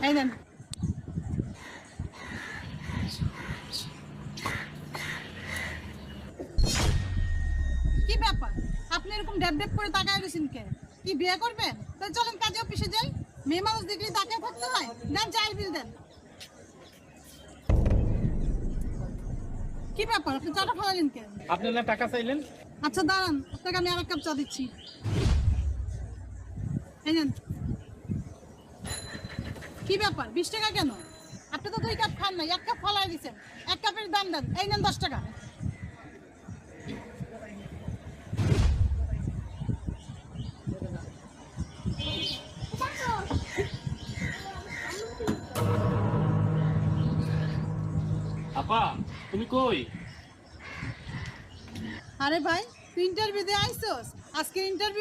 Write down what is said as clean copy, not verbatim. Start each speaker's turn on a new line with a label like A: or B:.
A: এই নেন। কি ব্যাপার, আপনি এরকম ড্যাব ড্যাব করে তাকায় রয়েছেন কে? কি বিয়ে করবেন? তো চলেন কাজে অফিসে যাই। মেয়ে মানুষ দেখলে তাকিয়ে থাকতে হয়? দেন চায়ের বিল দেন। কি ব্যাপার, আপনি চাটা ফেলালেন কে?
B: আপনি না টাকা চাইলেন?
A: আচ্ছা দাঁড়ান, আপনাকে আমি আরেক কাপ চা দিচ্ছি। এই নেন। কি ব্যাপার, 20 টাকা কেন? আপনি তো 2 কাপ খান নাই, 1 কাপ ফলাই দিচ্ছেন। 1 কাপের দাম দেন। এই নেন 10 টাকা।
B: আপা, তুমি কই?
A: আরে ভাই, তুই ইন্টারভিউ দিয়ে আইসোস? আজকে ইন্টারভিউ